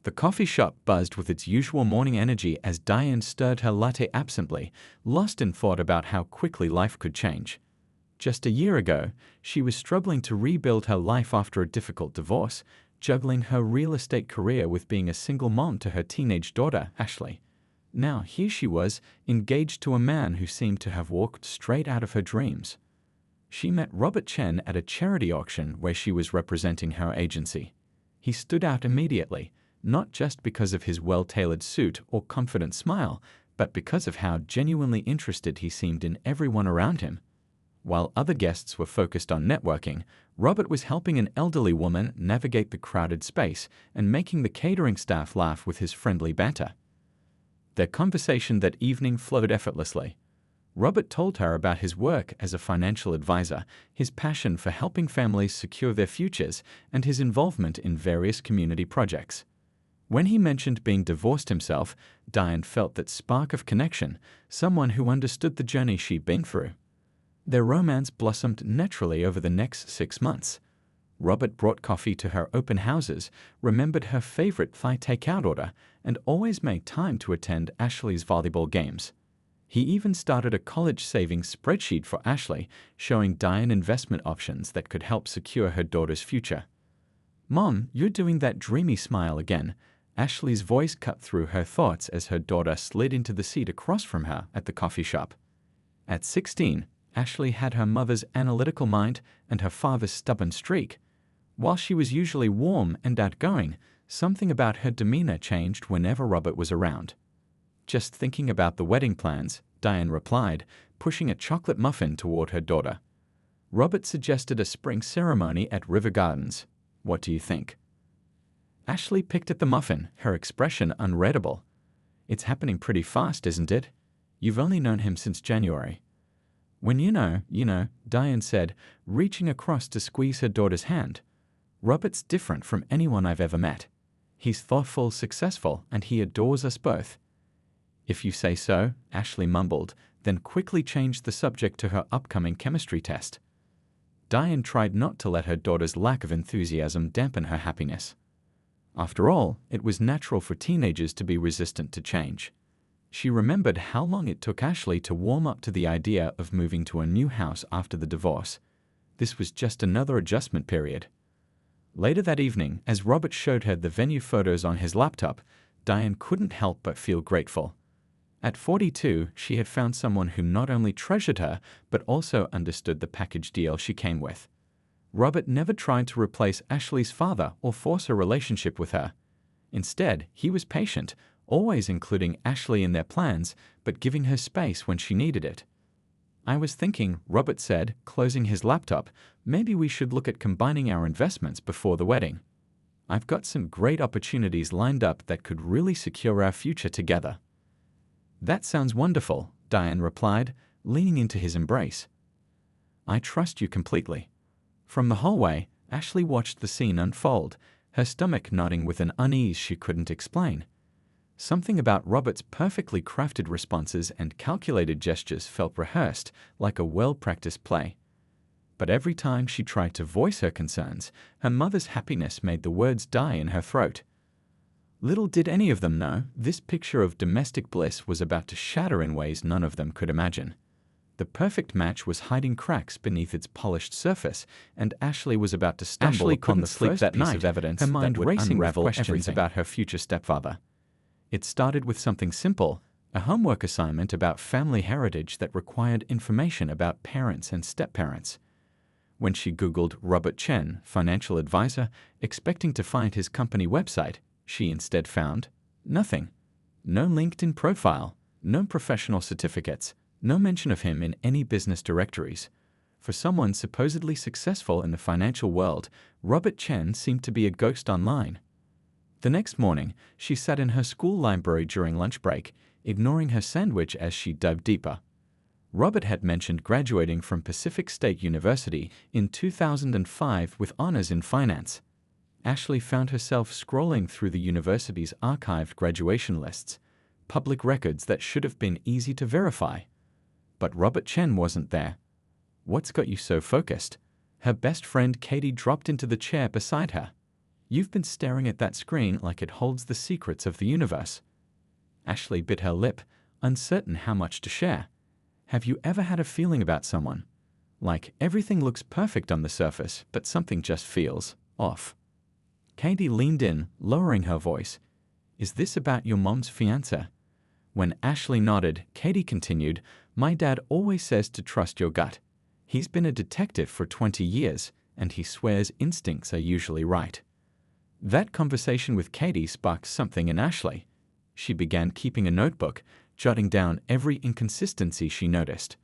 The coffee shop buzzed with its usual morning energy as Diane stirred her latte absently, lost in thought about how quickly life could change. Just a year ago, she was struggling to rebuild her life after a difficult divorce, juggling her real estate career with being a single mom to her teenage daughter, Ashley. Now here she was, engaged to a man who seemed to have walked straight out of her dreams. She met Robert Chen at a charity auction where she was representing her agency. He stood out immediately, not just because of his well-tailored suit or confident smile, but because of how genuinely interested he seemed in everyone around him. While other guests were focused on networking, Robert was helping an elderly woman navigate the crowded space and making the catering staff laugh with his friendly banter. Their conversation that evening flowed effortlessly. Robert told her about his work as a financial advisor, his passion for helping families secure their futures, and his involvement in various community projects. When he mentioned being divorced himself, Diane felt that spark of connection, someone who understood the journey she'd been through. Their romance blossomed naturally over the next 6 months. Robert brought coffee to her open houses, remembered her favorite Thai takeout order, and always made time to attend Ashley's volleyball games. He even started a college savings spreadsheet for Ashley, showing Diane investment options that could help secure her daughter's future. "Mom, you're doing that dreamy smile again." Ashley's voice cut through her thoughts as her daughter slid into the seat across from her at the coffee shop. At 16, Ashley had her mother's analytical mind and her father's stubborn streak. While she was usually warm and outgoing, something about her demeanor changed whenever Robert was around. "Just thinking about the wedding plans," Diane replied, pushing a chocolate muffin toward her daughter. Robert suggested a spring ceremony at River Gardens. "What do you think?" Ashley picked at the muffin, her expression unreadable. "It's happening pretty fast, isn't it? You've only known him since January." "When you know," Diane said, reaching across to squeeze her daughter's hand. "Robert's different from anyone I've ever met. He's thoughtful, successful, and he adores us both." "If you say so," Ashley mumbled, then quickly changed the subject to her upcoming chemistry test. Diane tried not to let her daughter's lack of enthusiasm dampen her happiness. After all, it was natural for teenagers to be resistant to change. She remembered how long it took Ashley to warm up to the idea of moving to a new house after the divorce. This was just another adjustment period. Later that evening, as Robert showed her the venue photos on his laptop, Diane couldn't help but feel grateful. At 42, she had found someone who not only treasured her, but also understood the package deal she came with. Robert never tried to replace Ashley's father or force a relationship with her. Instead, he was patient, always including Ashley in their plans, but giving her space when she needed it. "I was thinking," Robert said, closing his laptop, "maybe we should look at combining our investments before the wedding. I've got some great opportunities lined up that could really secure our future together." "That sounds wonderful," Diane replied, leaning into his embrace. "I trust you completely." From the hallway, Ashley watched the scene unfold, her stomach knotting with an unease she couldn't explain. Something about Robert's perfectly crafted responses and calculated gestures felt rehearsed, like a well-practiced play. But every time she tried to voice her concerns, her mother's happiness made the words die in her throat. Little did any of them know, this picture of domestic bliss was about to shatter in ways none of them could imagine. The perfect match was hiding cracks beneath its polished surface, and Ashley was about to stumble upon the first piece of evidence that would unravel questions about her future stepfather. It started with something simple, a homework assignment about family heritage that required information about parents and step-parents. When she Googled Robert Chen, financial advisor, expecting to find his company website, she instead found nothing. No LinkedIn profile, no professional certificates, no mention of him in any business directories. For someone supposedly successful in the financial world, Robert Chen seemed to be a ghost online. The next morning, she sat in her school library during lunch break, ignoring her sandwich as she dug deeper. Robert had mentioned graduating from Pacific State University in 2005 with honors in finance. Ashley found herself scrolling through the university's archived graduation lists, public records that should have been easy to verify. But Robert Chen wasn't there. "What's got you so focused?" Her best friend Katie dropped into the chair beside her. You've been staring at that screen like it holds the secrets of the universe. Ashley bit her lip, uncertain how much to share. Have you ever had a feeling about someone? Like everything looks perfect on the surface, but something just feels off. Katie leaned in, lowering her voice. Is this about your mom's fiancé? When Ashley nodded, Katie continued, My dad always says to trust your gut. He's been a detective for 20 years, and he swears instincts are usually right. That conversation with Katie sparked something in Ashley. She began keeping a notebook, jotting down every inconsistency she noticed.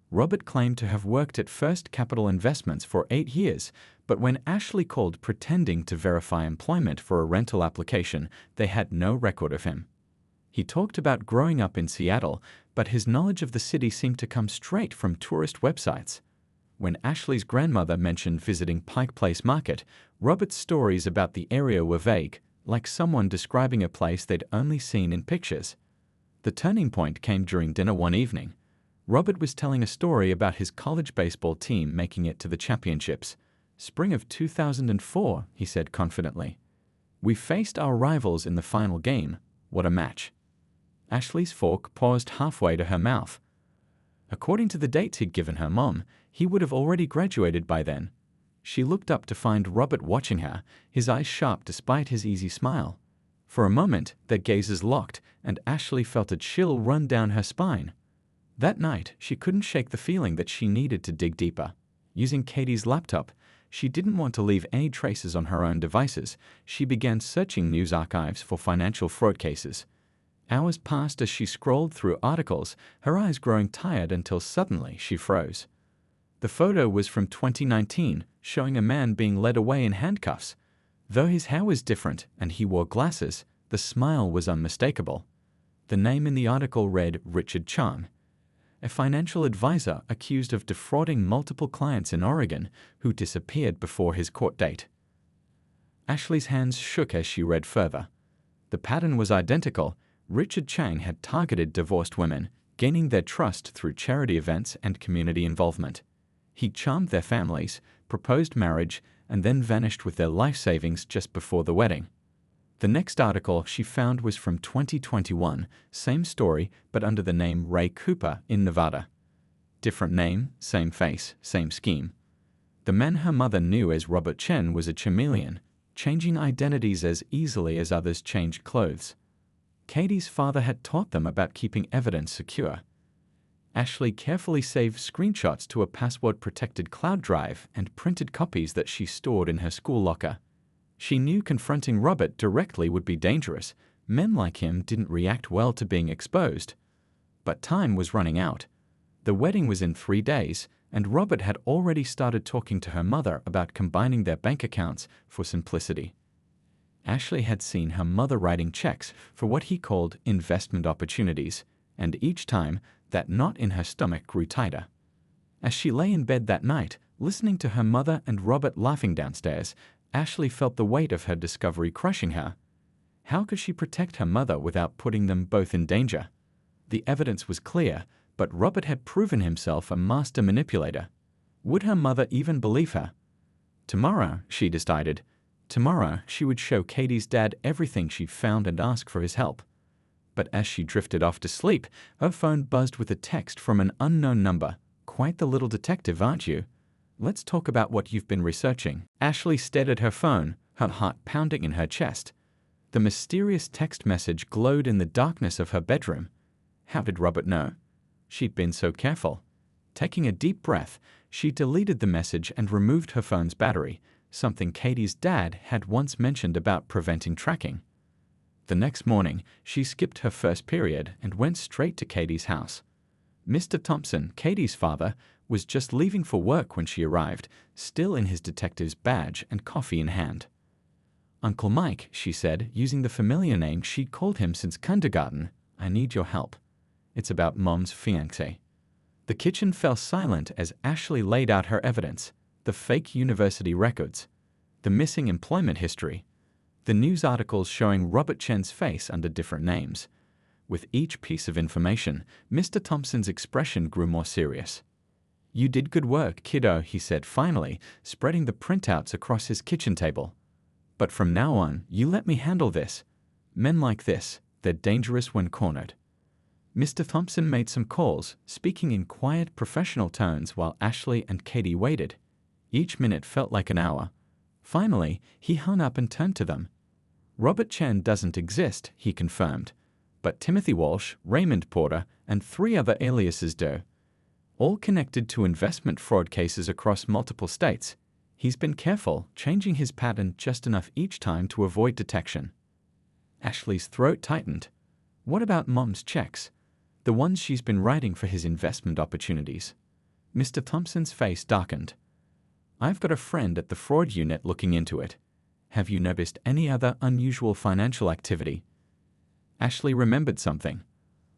Robert claimed to have worked at First Capital Investments for 8 years, but when Ashley called pretending to verify employment for a rental application, they had no record of him. He talked about growing up in Seattle, but his knowledge of the city seemed to come straight from tourist websites. When Ashley's grandmother mentioned visiting Pike Place Market, Robert's stories about the area were vague, like someone describing a place they'd only seen in pictures. The turning point came during dinner one evening. Robert was telling a story about his college baseball team making it to the championships. Spring of 2004, he said confidently. We faced our rivals in the final game. What a match. Ashley's fork paused halfway to her mouth. According to the dates he'd given her mom, he would have already graduated by then. She looked up to find Robert watching her, his eyes sharp despite his easy smile. For a moment, their gazes locked, and Ashley felt a chill run down her spine. That night, she couldn't shake the feeling that she needed to dig deeper. Using Katie's laptop, she didn't want to leave any traces on her own devices. She began searching news archives for financial fraud cases. Hours passed as she scrolled through articles, her eyes growing tired until suddenly she froze. The photo was from 2019, showing a man being led away in handcuffs. Though his hair was different and he wore glasses, the smile was unmistakable. The name in the article read Richard Chang, a financial advisor accused of defrauding multiple clients in Oregon who disappeared before his court date. Ashley's hands shook as she read further. The pattern was identical. Richard Chang had targeted divorced women, gaining their trust through charity events and community involvement. He charmed their families, proposed marriage, and then vanished with their life savings just before the wedding. The next article she found was from 2021, same story, but under the name Ray Cooper in Nevada. Different name, same face, same scheme. The man her mother knew as Robert Chen was a chameleon, changing identities as easily as others changed clothes. Katie's father had taught them about keeping evidence secure. Ashley carefully saved screenshots to a password-protected cloud drive and printed copies that she stored in her school locker. She knew confronting Robert directly would be dangerous. Men like him didn't react well to being exposed. But time was running out. The wedding was in 3 days, and Robert had already started talking to her mother about combining their bank accounts for simplicity. Ashley had seen her mother writing checks for what he called investment opportunities, and each time, that knot in her stomach grew tighter. As she lay in bed that night, listening to her mother and Robert laughing downstairs, Ashley felt the weight of her discovery crushing her. How could she protect her mother without putting them both in danger? The evidence was clear, but Robert had proven himself a master manipulator. Would her mother even believe her? Tomorrow, she decided. Tomorrow, she would show Katie's dad everything she found and ask for his help. But as she drifted off to sleep, her phone buzzed with a text from an unknown number. Quite the little detective, aren't you? Let's talk about what you've been researching. Ashley stared at her phone, her heart pounding in her chest. The mysterious text message glowed in the darkness of her bedroom. How did Robert know? She'd been so careful. Taking a deep breath, she deleted the message and removed her phone's battery, something Katie's dad had once mentioned about preventing tracking. The next morning, she skipped her first period and went straight to Katie's house. Mr. Thompson, Katie's father, was just leaving for work when she arrived, still in his detective's badge and coffee in hand. Uncle Mike, she said, using the familiar name she'd called him since kindergarten, I need your help. It's about Mom's fiancé. The kitchen fell silent as Ashley laid out her evidence, the fake university records, the missing employment history, the news articles showing Robert Chen's face under different names. With each piece of information, Mr. Thompson's expression grew more serious. You did good work, kiddo, he said finally, spreading the printouts across his kitchen table. But from now on, you let me handle this. Men like this, they're dangerous when cornered. Mr. Thompson made some calls, speaking in quiet, professional tones while Ashley and Katie waited. Each minute felt like an hour. Finally, he hung up and turned to them. Robert Chen doesn't exist, he confirmed. But Timothy Walsh, Raymond Porter, and 3 other aliases do. All connected to investment fraud cases across multiple states. He's been careful, changing his pattern just enough each time to avoid detection. Ashley's throat tightened. What about Mom's checks? The ones she's been writing for his investment opportunities. Mr. Thompson's face darkened. I've got a friend at the fraud unit looking into it. Have you noticed any other unusual financial activity? Ashley remembered something.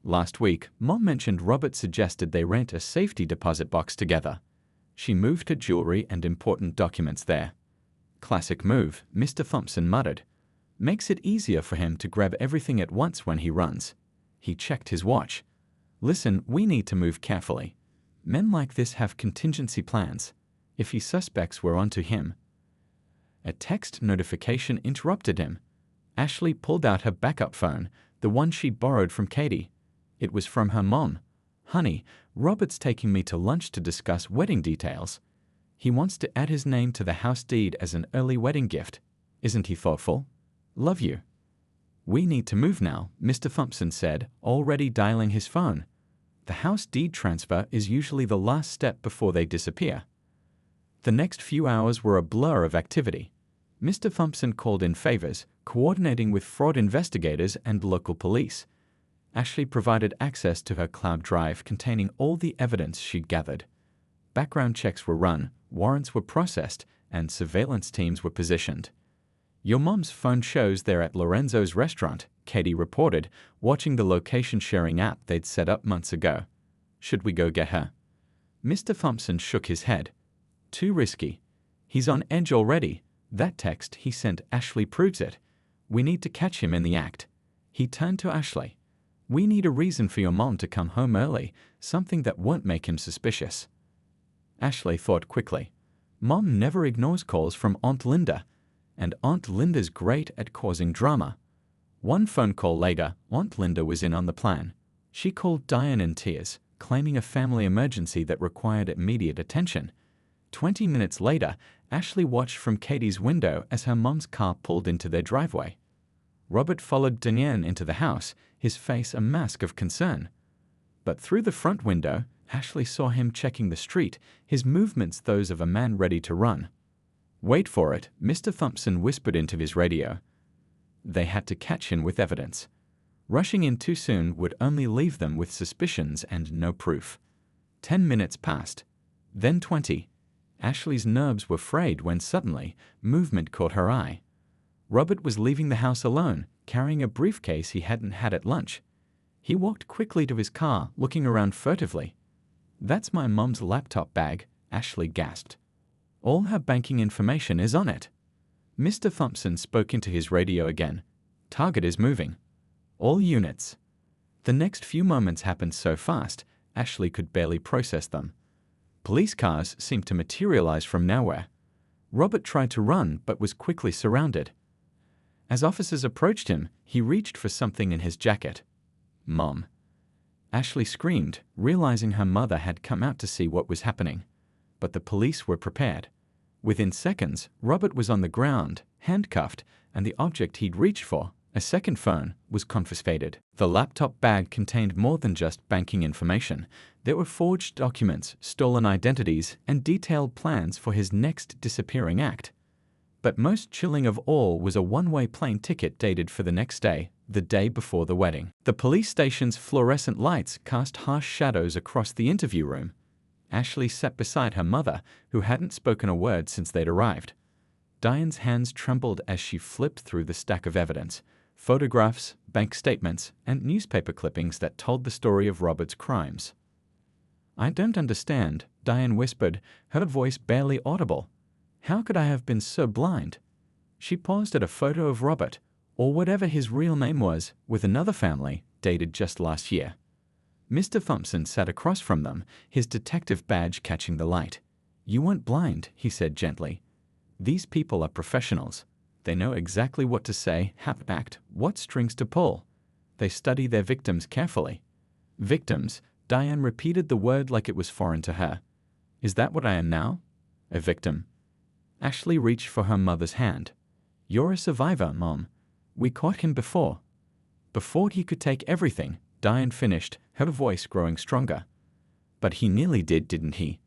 Last week, Mom mentioned Robert suggested they rent a safety deposit box together. She moved her jewelry and important documents there. Classic move, Mr. Thompson muttered. Makes it easier for him to grab everything at once when he runs. He checked his watch. Listen, we need to move carefully. Men like this have contingency plans. If his suspects were onto him. A text notification interrupted him. Ashley pulled out her backup phone, the one she borrowed from Katie. It was from her mom. Honey, Robert's taking me to lunch to discuss wedding details. He wants to add his name to the house deed as an early wedding gift. Isn't he thoughtful? Love you. We need to move now, Mr. Thompson said, already dialing his phone. The house deed transfer is usually the last step before they disappear. The next few hours were a blur of activity. Mr. Thompson called in favors, coordinating with fraud investigators and local police. Ashley provided access to her cloud drive containing all the evidence she'd gathered. Background checks were run, warrants were processed, and surveillance teams were positioned. Your mom's phone shows they're at Lorenzo's restaurant, Katie reported, watching the location-sharing app they'd set up months ago. Should we go get her? Mr. Thompson shook his head. Too risky. He's on edge already. That text he sent Ashley proves it. We need to catch him in the act. He turned to Ashley. We need a reason for your mom to come home early, something that won't make him suspicious. Ashley thought quickly. Mom never ignores calls from Aunt Linda, and Aunt Linda's great at causing drama. One phone call later, Aunt Linda was in on the plan. She called Diane in tears, claiming a family emergency that required immediate attention. 20 minutes later, Ashley watched from Katie's window as her mom's car pulled into their driveway. Robert followed Diane into the house, his face a mask of concern. But through the front window, Ashley saw him checking the street, his movements those of a man ready to run. Wait for it, Mr. Thompson whispered into his radio. They had to catch him with evidence. Rushing in too soon would only leave them with suspicions and no proof. 10 minutes passed. Then 20. Ashley's nerves were frayed when suddenly, movement caught her eye. Robert was leaving the house alone, carrying a briefcase he hadn't had at lunch. He walked quickly to his car, looking around furtively. That's my mom's laptop bag, Ashley gasped. All her banking information is on it. Mr. Thompson spoke into his radio again. Target is moving. All units. The next few moments happened so fast, Ashley could barely process them. Police cars seemed to materialize from nowhere. Robert tried to run but was quickly surrounded. As officers approached him, he reached for something in his jacket. Mom. Ashley screamed, realizing her mother had come out to see what was happening. But the police were prepared. Within seconds, Robert was on the ground, handcuffed, and the object he'd reached for, a second phone, was confiscated. The laptop bag contained more than just banking information. There were forged documents, stolen identities, and detailed plans for his next disappearing act. But most chilling of all was a one-way plane ticket dated for the next day, the day before the wedding. The police station's fluorescent lights cast harsh shadows across the interview room. Ashley sat beside her mother, who hadn't spoken a word since they'd arrived. Diane's hands trembled as she flipped through the stack of evidence, photographs, bank statements, and newspaper clippings that told the story of Robert's crimes. I don't understand, Diane whispered, her voice barely audible. How could I have been so blind? She paused at a photo of Robert, or whatever his real name was, with another family, dated just last year. Mr. Thompson sat across from them, his detective badge catching the light. You weren't blind, he said gently. These people are professionals. They know exactly what to say, how to act, what strings to pull. They study their victims carefully. Victims, Diane repeated the word like it was foreign to her. Is that what I am now? A victim. Ashley reached for her mother's hand. You're a survivor, Mom. We caught him before. Before he could take everything, Diane finished, her voice growing stronger. But he nearly did, didn't he?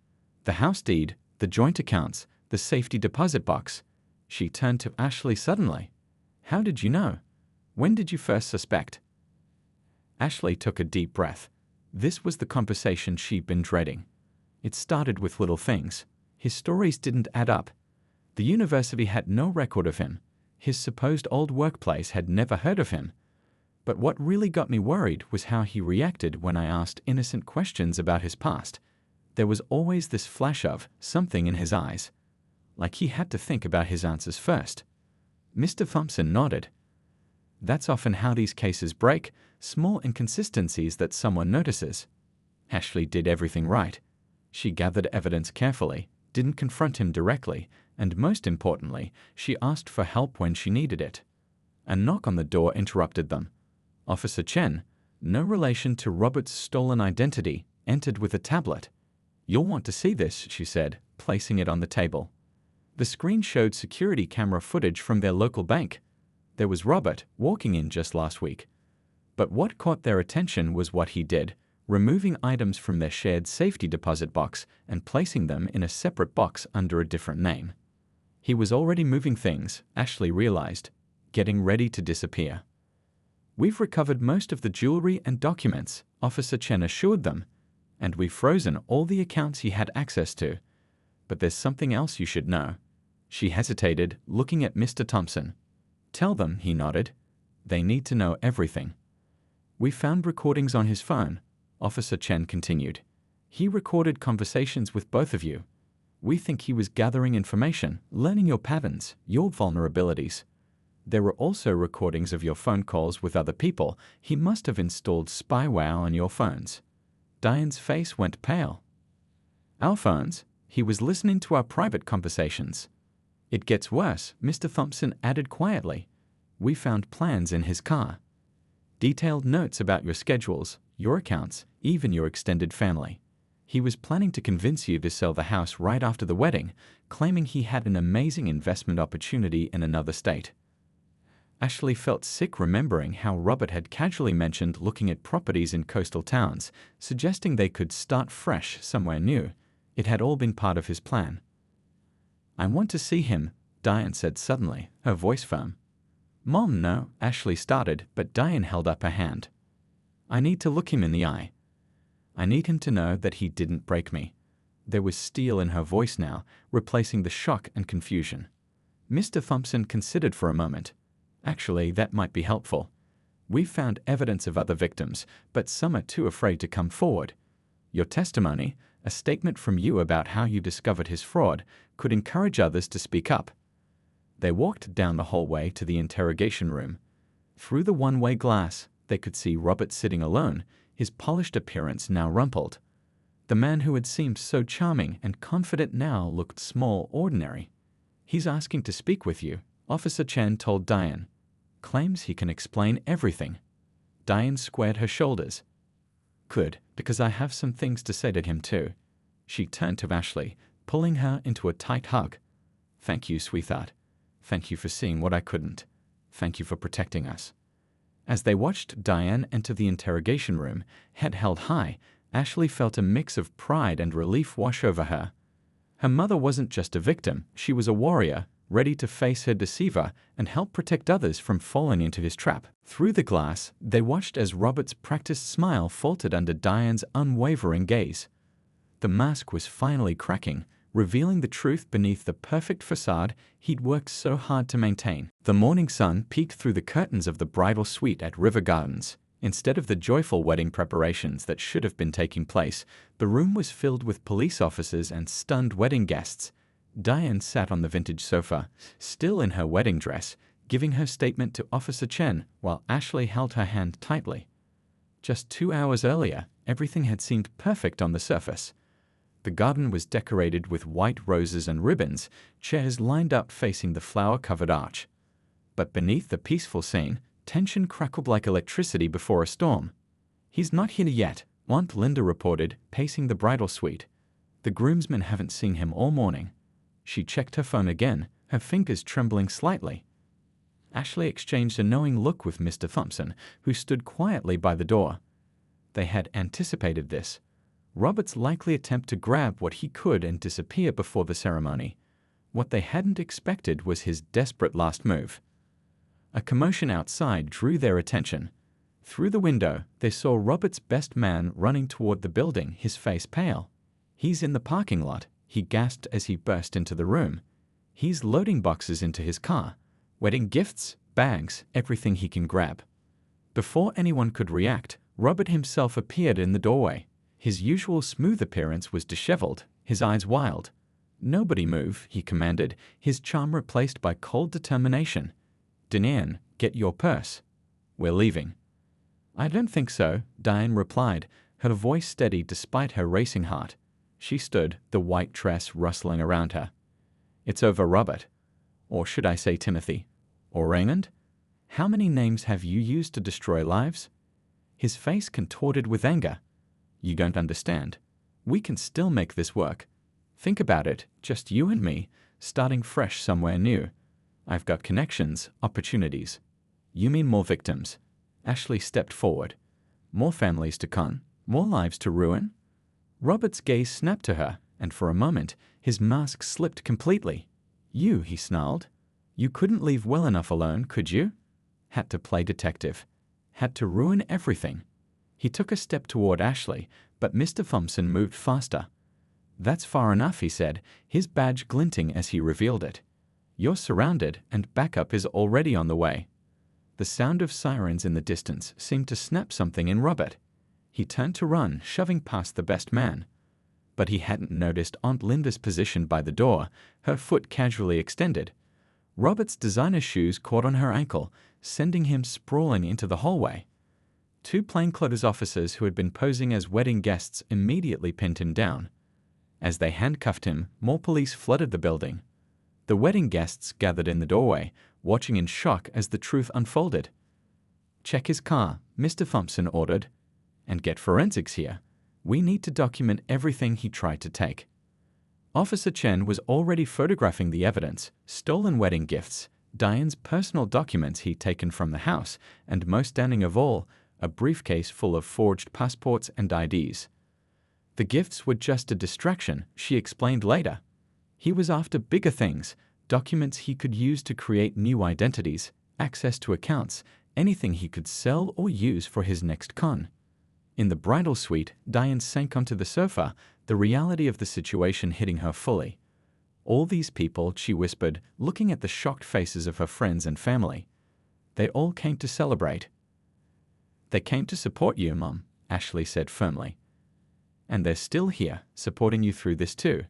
The house deed, the joint accounts, the safety deposit box. She turned to Ashley suddenly. How did you know? When did you first suspect? Ashley took a deep breath. This was the conversation she'd been dreading. It started with little things. His stories didn't add up. The university had no record of him. His supposed old workplace had never heard of him. But what really got me worried was how he reacted when I asked innocent questions about his past. There was always this flash of something in his eyes, like he had to think about his answers first. Mr. Thompson nodded. That's often how these cases break, small inconsistencies that someone notices. Ashley did everything right. She gathered evidence carefully, didn't confront him directly, and most importantly, she asked for help when she needed it. A knock on the door interrupted them. Officer Chen, no relation to Robert's stolen identity, entered with a tablet. You'll want to see this, she said, placing it on the table. The screen showed security camera footage from their local bank. There was Robert walking in just last week. But what caught their attention was what he did, removing items from their shared safety deposit box and placing them in a separate box under a different name. He was already moving things, Ashley realized, getting ready to disappear. We've recovered most of the jewelry and documents, Officer Chen assured them, and we've frozen all the accounts he had access to. But there's something else you should know. She hesitated, looking at Mr. Thompson. Tell them, he nodded. They need to know everything. We found recordings on his phone, Officer Chen continued. He recorded conversations with both of you. We think he was gathering information, learning your patterns, your vulnerabilities. There were also recordings of your phone calls with other people. He must have installed spyware on your phones. Diane's face went pale. Our phones? He was listening to our private conversations. It gets worse, Mr. Thompson added quietly. We found plans in his car. Detailed notes about your schedules, your accounts, even your extended family. He was planning to convince you to sell the house right after the wedding, claiming he had an amazing investment opportunity in another state. Ashley felt sick remembering how Robert had casually mentioned looking at properties in coastal towns, suggesting they could start fresh somewhere new. It had all been part of his plan. I want to see him, Diane said suddenly, her voice firm. Mom, no, Ashley started, but Diane held up her hand. I need to look him in the eye. I need him to know that he didn't break me. There was steel in her voice now, replacing the shock and confusion. Mr. Thompson considered for a moment. Actually, that might be helpful. We've found evidence of other victims, but some are too afraid to come forward. Your testimony, a statement from you about how you discovered his fraud, could encourage others to speak up. They walked down the hallway to the interrogation room. Through the one-way glass, they could see Robert sitting alone, his polished appearance now rumpled. The man who had seemed so charming and confident now looked small, ordinary. He's asking to speak with you, Officer Chen told Diane. Claims he can explain everything. Diane squared her shoulders. Good, because I have some things to say to him too. She turned to Ashley, pulling her into a tight hug. Thank you, sweetheart. Thank you for seeing what I couldn't. Thank you for protecting us. As they watched Diane enter the interrogation room, head held high, Ashley felt a mix of pride and relief wash over her. Her mother wasn't just a victim, she was a warrior, ready to face her deceiver and help protect others from falling into his trap. Through the glass, they watched as Robert's practiced smile faltered under Diane's unwavering gaze. The mask was finally cracking, revealing the truth beneath the perfect facade he'd worked so hard to maintain. The morning sun peeked through the curtains of the bridal suite at River Gardens. Instead of the joyful wedding preparations that should have been taking place, the room was filled with police officers and stunned wedding guests. Diane sat on the vintage sofa, still in her wedding dress, giving her statement to Officer Chen while Ashley held her hand tightly. Just 2 hours earlier, everything had seemed perfect on the surface. The garden was decorated with white roses and ribbons, chairs lined up facing the flower-covered arch. But beneath the peaceful scene, tension crackled like electricity before a storm. "He's not here yet," Aunt Linda reported, pacing the bridal suite. "The groomsmen haven't seen him all morning." She checked her phone again, her fingers trembling slightly. Ashley exchanged a knowing look with Mr. Thompson, who stood quietly by the door. They had anticipated this. Robert's likely attempt to grab what he could and disappear before the ceremony. What they hadn't expected was his desperate last move. A commotion outside drew their attention. Through the window, they saw Robert's best man running toward the building, his face pale. "He's in the parking lot," he gasped as he burst into the room. "He's loading boxes into his car. Wedding gifts, bags, everything he can grab." Before anyone could react, Robert himself appeared in the doorway. His usual smooth appearance was disheveled, his eyes wild. "Nobody move," he commanded, his charm replaced by cold determination. "Diane, get your purse. We're leaving." "I don't think so," Diane replied, her voice steady despite her racing heart. She stood, the white dress rustling around her. "It's over, Robert. Or should I say Timothy? Or Raymond? How many names have you used to destroy lives?" His face contorted with anger. "You don't understand. We can still make this work. Think about it, just you and me, starting fresh somewhere new. I've got connections, opportunities." "You mean more victims?" Ashley stepped forward. "More families to con, more lives to ruin?" Robert's gaze snapped to her, and for a moment, his mask slipped completely. "You," he snarled. "You couldn't leave well enough alone, could you? Had to play detective. Had to ruin everything." He took a step toward Ashley, but Mr. Thompson moved faster. "That's far enough," he said, his badge glinting as he revealed it. "You're surrounded, and backup is already on the way." The sound of sirens in the distance seemed to snap something in Robert. He turned to run, shoving past the best man. But he hadn't noticed Aunt Linda's position by the door, her foot casually extended. Robert's designer shoes caught on her ankle, sending him sprawling into the hallway. Two plainclothes officers who had been posing as wedding guests immediately pinned him down. As they handcuffed him, more police flooded the building. The wedding guests gathered in the doorway, watching in shock as the truth unfolded. "Check his car," Mr. Thompson ordered. "And get forensics here. We need to document everything he tried to take." Officer Chen was already photographing the evidence, stolen wedding gifts, Diane's personal documents he'd taken from the house, and most stunning of all, a briefcase full of forged passports and IDs. The gifts were just a distraction, she explained later. He was after bigger things, documents he could use to create new identities, access to accounts, anything he could sell or use for his next con. In the bridal suite, Diane sank onto the sofa, the reality of the situation hitting her fully. "All these people," she whispered, looking at the shocked faces of her friends and family. "They all came to celebrate." "They came to support you, Mom," Ashley said firmly. "And they're still here, supporting you through this too."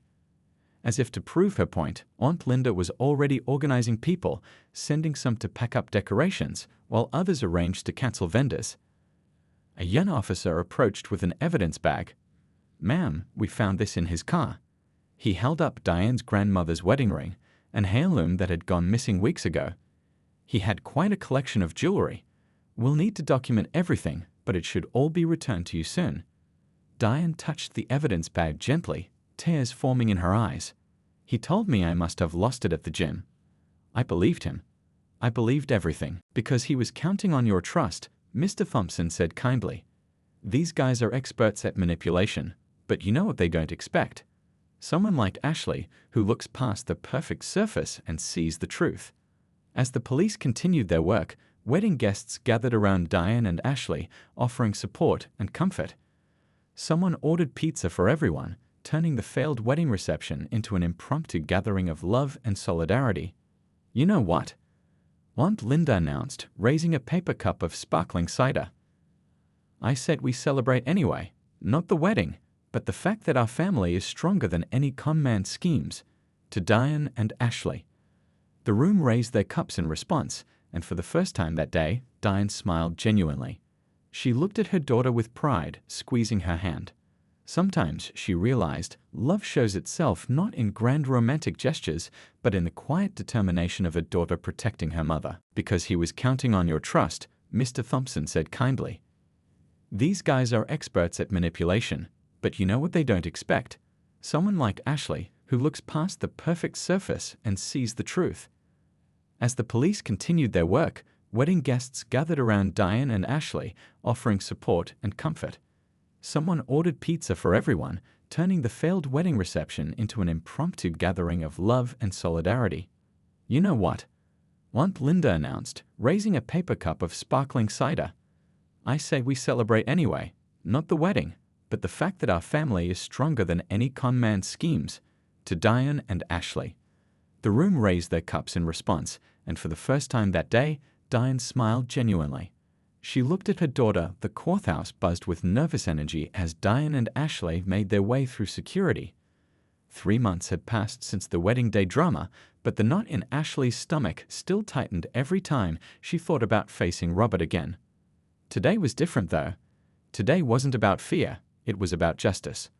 As if to prove her point, Aunt Linda was already organizing people, sending some to pack up decorations, while others arranged to cancel vendors. A young officer approached with an evidence bag. "Ma'am, we found this in his car." He held up Diane's grandmother's wedding ring, an heirloom that had gone missing weeks ago. He had quite a collection of jewelry. "We'll need to document everything, but it should all be returned to you soon." Diane touched the evidence bag gently, tears forming in her eyes. "He told me I must have lost it at the gym." I believed him. I believed everything, because he was counting on your trust, Mr. Thompson said kindly. "These guys are experts at manipulation, but you know what they don't expect. Someone like Ashley, who looks past the perfect surface and sees the truth." As the police continued their work, wedding guests gathered around Diane and Ashley, offering support and comfort. Someone ordered pizza for everyone, turning the failed wedding reception into an impromptu gathering of love and solidarity. "You know what?" Aunt Linda announced, raising a paper cup of sparkling cider. "I said we celebrate anyway, not the wedding, but the fact that our family is stronger than any con man's schemes." To Diane and Ashley. The room raised their cups in response, and for the first time that day, Diane smiled genuinely. She looked at her daughter with pride, squeezing her hand. Sometimes, she realized, love shows itself not in grand romantic gestures, but in the quiet determination of a daughter protecting her mother. Because he was counting on your trust, Mr. Thompson said kindly. These guys are experts at manipulation, but you know what they don't expect? Someone like Ashley, who looks past the perfect surface and sees the truth. As the police continued their work, wedding guests gathered around Diane and Ashley, offering support and comfort. Someone ordered pizza for everyone, turning the failed wedding reception into an impromptu gathering of love and solidarity. You know what? Aunt Linda announced, raising a paper cup of sparkling cider. I say we celebrate anyway, not the wedding, but the fact that our family is stronger than any con man's schemes. To Diane and Ashley. The room raised their cups in response, and for the first time that day, Diane smiled genuinely. She looked at her daughter. The courthouse buzzed with nervous energy as Diane and Ashley made their way through security. 3 months had passed since the wedding day drama, but the knot in Ashley's stomach still tightened every time she thought about facing Robert again. Today was different, though. Today wasn't about fear, it was about justice.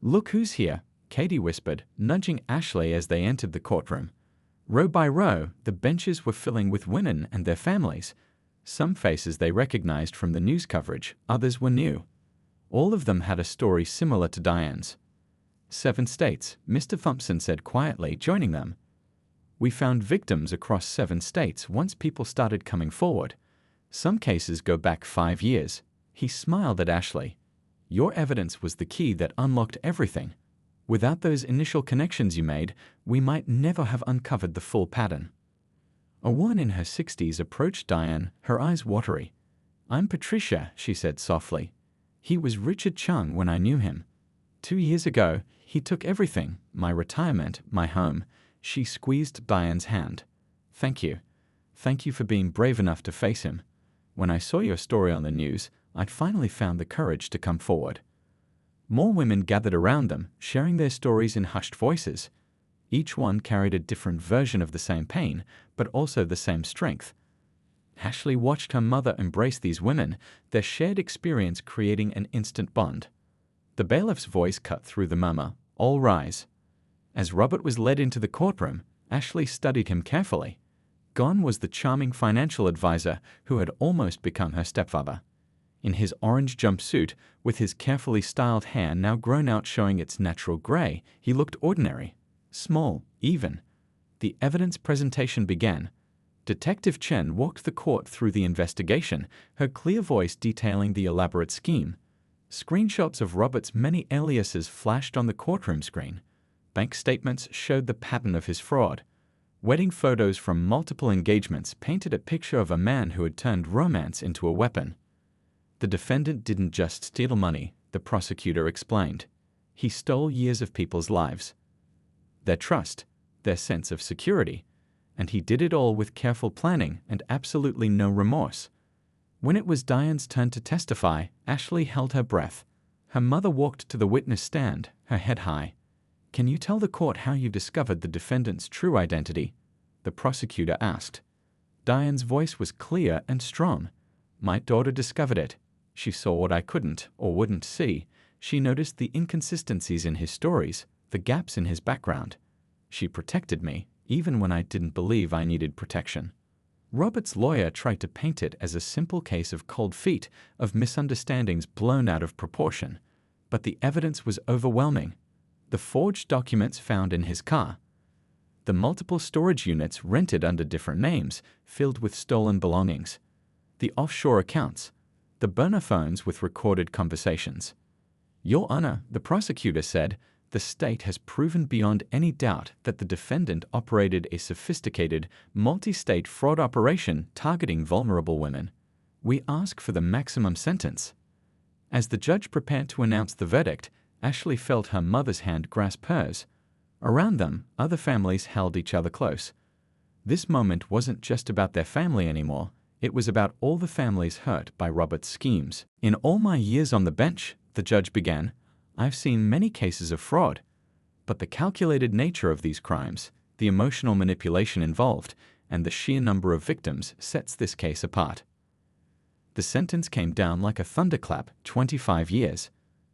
Look who's here, Katie whispered, nudging Ashley as they entered the courtroom. Row by row, the benches were filling with women and their families. Some faces they recognized from the news coverage, others were new. All of them had a story similar to Diane's. 7 states, Mr. Thompson said quietly, joining them. We found victims across 7 states once people started coming forward. Some cases go back 5 years. He smiled at Ashley. Your evidence was the key that unlocked everything. Without those initial connections you made, we might never have uncovered the full pattern. A woman in her 60s approached Diane, her eyes watery. I'm Patricia, she said softly. He was Richard Chung when I knew him. 2 years ago, he took everything, my retirement, my home. She squeezed Diane's hand. Thank you. Thank you for being brave enough to face him. When I saw your story on the news, I'd finally found the courage to come forward. More women gathered around them, sharing their stories in hushed voices. Each one carried a different version of the same pain, but also the same strength. Ashley watched her mother embrace these women, their shared experience creating an instant bond. The bailiff's voice cut through the murmur, all rise. As Robert was led into the courtroom, Ashley studied him carefully. Gone was the charming financial advisor who had almost become her stepfather. In his orange jumpsuit, with his carefully styled hair now grown out showing its natural gray, he looked ordinary. Small, even. The evidence presentation began. Detective Chen walked the court through the investigation, her clear voice detailing the elaborate scheme. Screenshots of Robert's many aliases flashed on the courtroom screen. Bank statements showed the pattern of his fraud. Wedding photos from multiple engagements painted a picture of a man who had turned romance into a weapon. The defendant didn't just steal money, the prosecutor explained. He stole years of people's lives. Their trust, their sense of security, and he did it all with careful planning and absolutely no remorse. When it was Diane's turn to testify, Ashley held her breath. Her mother walked to the witness stand, her head high. Can you tell the court how you discovered the defendant's true identity? The prosecutor asked. Diane's voice was clear and strong. My daughter discovered it. She saw what I couldn't or wouldn't see. She noticed the inconsistencies in his stories, the gaps in his background. She protected me, even when I didn't believe I needed protection. Robert's lawyer tried to paint it as a simple case of cold feet, of misunderstandings blown out of proportion. But the evidence was overwhelming. The forged documents found in his car. The multiple storage units rented under different names, filled with stolen belongings. The offshore accounts. The burner phones with recorded conversations. Your Honor, the prosecutor said, the state has proven beyond any doubt that the defendant operated a sophisticated, multi-state fraud operation targeting vulnerable women. We ask for the maximum sentence. As the judge prepared to announce the verdict, Ashley felt her mother's hand grasp hers. Around them, other families held each other close. This moment wasn't just about their family anymore. It was about all the families hurt by Robert's schemes. In all my years on the bench, the judge began, I've seen many cases of fraud. But the calculated nature of these crimes, the emotional manipulation involved, and the sheer number of victims sets this case apart. The sentence came down like a thunderclap, 25 years.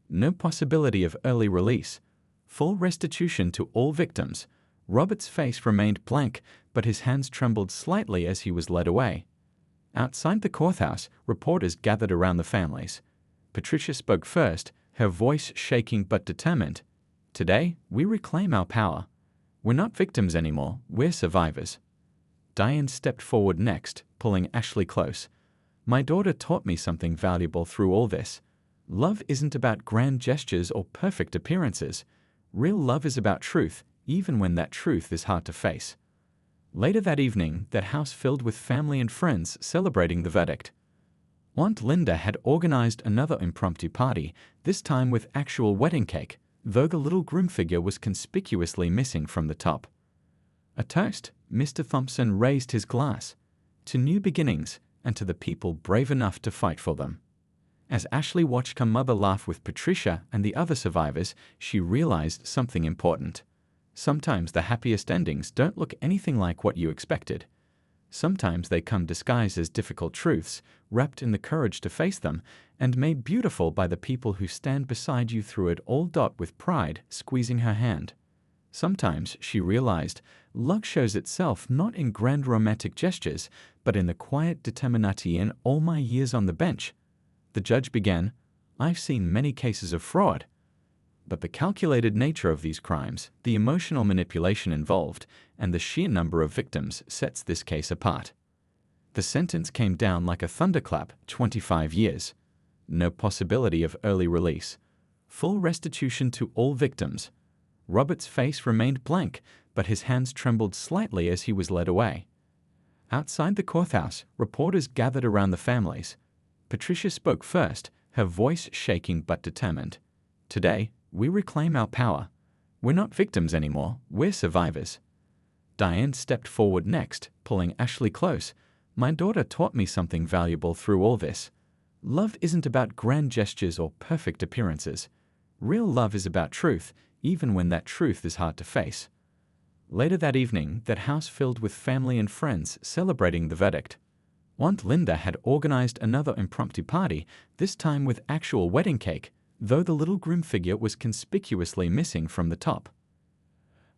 no possibility of early release, full restitution to all victims. Robert's face remained blank, but his hands trembled slightly as he was led away. Outside the courthouse, reporters gathered around the families. Patricia spoke first, her voice shaking but determined. "Today, we reclaim our power. We're not victims anymore, we're survivors." Diane stepped forward next, pulling Ashley close. "My daughter taught me something valuable through all this. Love isn't about grand gestures or perfect appearances. Real love is about truth, even when that truth is hard to face." Later that evening, that house filled with family and friends celebrating the verdict. Aunt Linda had organized another impromptu party, this time with actual wedding cake, though the little groom figure was conspicuously missing from the top. A toast, Mr. Thompson raised his glass. "To new beginnings, and to the people brave enough to fight for them." As Ashley watched her mother laugh with Patricia and the other survivors, she realized something important. Sometimes the happiest endings don't look anything like what you expected. Sometimes they come disguised as difficult truths, wrapped in the courage to face them, and made beautiful by the people who stand beside you through it all. With pride, squeezing her hand. Sometimes, she realized, love shows itself not in grand romantic gestures, but in the quiet determination. "In all my years on the bench," the judge began, "I've seen many cases of fraud. But the calculated nature of these crimes, the emotional manipulation involved, and the sheer number of victims sets this case apart." The sentence came down like a thunderclap: 25 years. No possibility of early release. Full restitution to all victims. Robert's face remained blank, but his hands trembled slightly as he was led away. Outside the courthouse, reporters gathered around the families. Patricia spoke first, her voice shaking but determined. "Today, we reclaim our power. We're not victims anymore, we're survivors." Diane stepped forward next, pulling Ashley close. "My daughter taught me something valuable through all this. Love isn't about grand gestures or perfect appearances. Real love is about truth, even when that truth is hard to face." Later that evening, that house filled with family and friends celebrating the verdict. Aunt Linda had organized another impromptu party, this time with actual wedding cake, though the little groom figure was conspicuously missing from the top.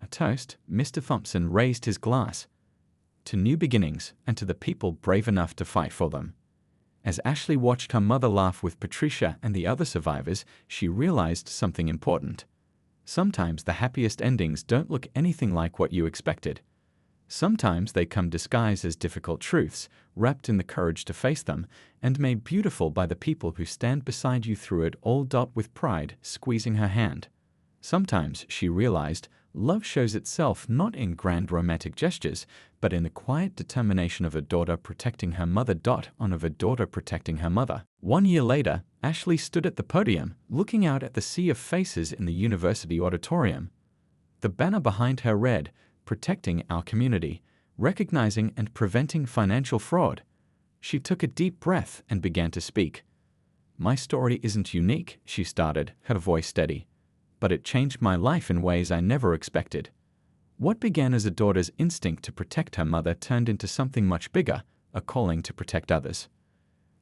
A toast, Mr. Thompson raised his glass. "To new beginnings, and to the people brave enough to fight for them." As Ashley watched her mother laugh with Patricia and the other survivors, she realized something important. Sometimes the happiest endings don't look anything like what you expected. Sometimes they come disguised as difficult truths, wrapped in the courage to face them, and made beautiful by the people who stand beside you through it all. With pride, squeezing her hand. Sometimes, she realized, love shows itself not in grand romantic gestures, but in the quiet determination of a daughter protecting her mother. Of a daughter protecting her mother. 1 year later, Ashley stood at the podium, looking out at the sea of faces in the university auditorium. The banner behind her read, "Protecting our community, recognizing and preventing financial fraud." She took a deep breath and began to speak. "My story isn't unique," she started, her voice steady, "but it changed my life in ways I never expected." What began as a daughter's instinct to protect her mother turned into something much bigger, a calling to protect others.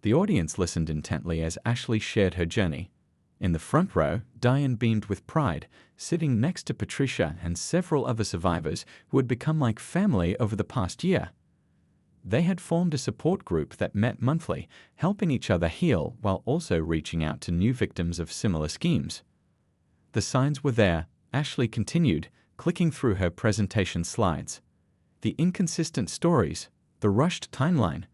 The audience listened intently as Ashley shared her journey. In the front row, Diane beamed with pride, sitting next to Patricia and several other survivors who had become like family over the past year. They had formed a support group that met monthly, helping each other heal while also reaching out to new victims of similar schemes. The signs were there, Ashley continued, clicking through her presentation slides. The inconsistent stories, the rushed timeline,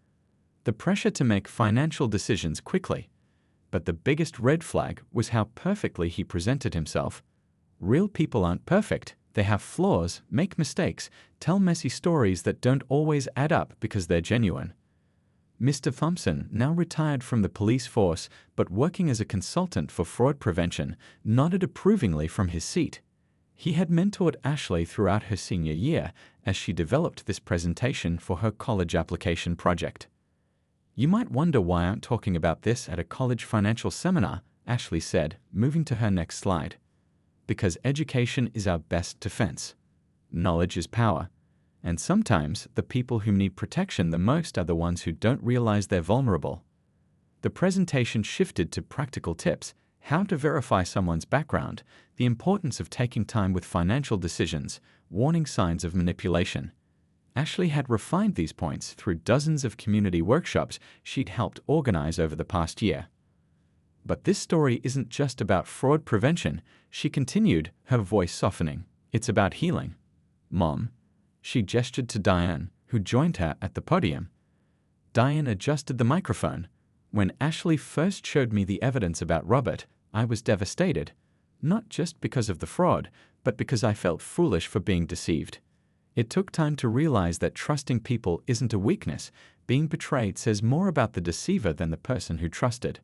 the pressure to make financial decisions quickly. But the biggest red flag was how perfectly he presented himself. Real people aren't perfect. They have flaws, make mistakes, tell messy stories that don't always add up because they're genuine. Mr. Thompson, now retired from the police force but working as a consultant for fraud prevention, nodded approvingly from his seat. He had mentored Ashley throughout her senior year as she developed this presentation for her college application project. "You might wonder why I'm talking about this at a college financial seminar," Ashley said, moving to her next slide. "Because education is our best defense. Knowledge is power. And sometimes the people who need protection the most are the ones who don't realize they're vulnerable." The presentation shifted to practical tips, how to verify someone's background, the importance of taking time with financial decisions, warning signs of manipulation. Ashley had refined these points through dozens of community workshops she'd helped organize over the past year. But this story isn't just about fraud prevention, she continued, her voice softening. It's about healing. Mom. She gestured to Diane, who joined her at the podium. Diane adjusted the microphone. When Ashley first showed me the evidence about Robert, I was devastated. Not just because of the fraud, but because I felt foolish for being deceived. It took time to realize that trusting people isn't a weakness. Being betrayed says more about the deceiver than the person who trusted.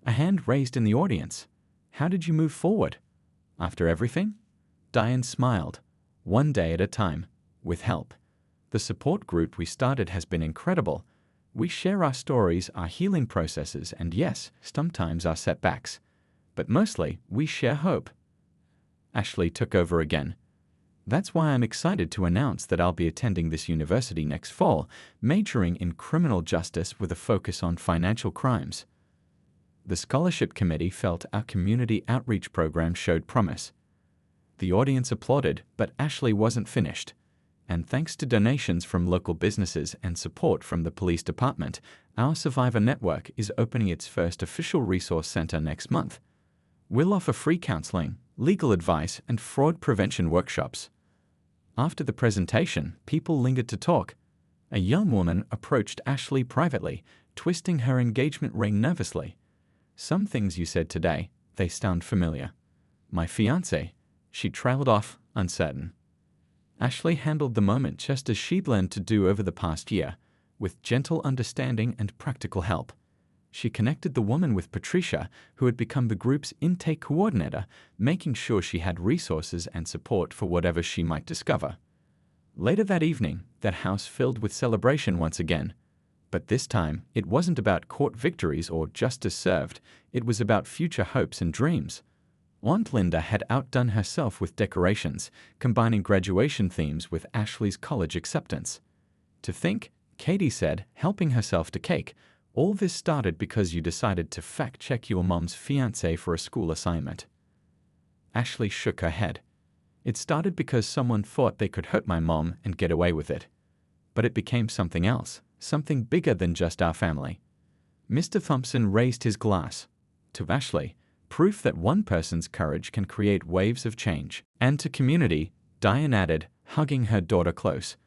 A hand raised in the audience. How did you move forward? After everything? Diane smiled. One day at a time, with help. The support group we started has been incredible. We share our stories, our healing processes, and yes, sometimes our setbacks. But mostly, we share hope. Ashley took over again. That's why I'm excited to announce that I'll be attending this university next fall, majoring in criminal justice with a focus on financial crimes. The scholarship committee felt our community outreach program showed promise. The audience applauded, but Ashley wasn't finished. And thanks to donations from local businesses and support from the police department, our Survivor Network is opening its first official resource center next month. We'll offer free counseling, legal advice, and fraud prevention workshops. After the presentation, people lingered to talk. A young woman approached Ashley privately, twisting her engagement ring nervously. Some things you said today, they sound familiar. My fiancé. She trailed off, uncertain. Ashley handled the moment just as she'd learned to do over the past year, with gentle understanding and practical help. She connected the woman with Patricia, who had become the group's intake coordinator, making sure she had resources and support for whatever she might discover. Later that evening, that house filled with celebration once again. But this time, it wasn't about court victories or justice served, it was about future hopes and dreams. Aunt Linda had outdone herself with decorations, combining graduation themes with Ashley's college acceptance. To think, Katie said, helping herself to cake, all this started because you decided to fact-check your mom's fiancé for a school assignment. Ashley shook her head. It started because someone thought they could hurt my mom and get away with it. But it became something else, something bigger than just our family. Mr. Thompson raised his glass. To Ashley, proof that one person's courage can create waves of change. And to community, Diane added, hugging her daughter close.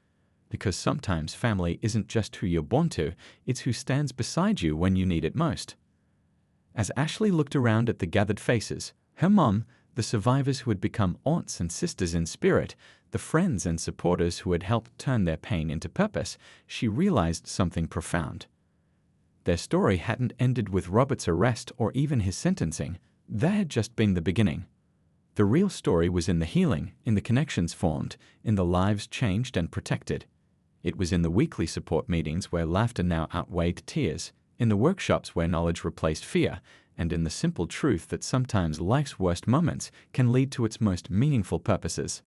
Because sometimes family isn't just who you're born to, it's who stands beside you when you need it most. As Ashley looked around at the gathered faces, her mom, the survivors who had become aunts and sisters in spirit, the friends and supporters who had helped turn their pain into purpose, she realized something profound. Their story hadn't ended with Robert's arrest or even his sentencing. That had just been the beginning. The real story was in the healing, in the connections formed, in the lives changed and protected. It was in the weekly support meetings where laughter now outweighed tears, in the workshops where knowledge replaced fear, and in the simple truth that sometimes life's worst moments can lead to its most meaningful purposes.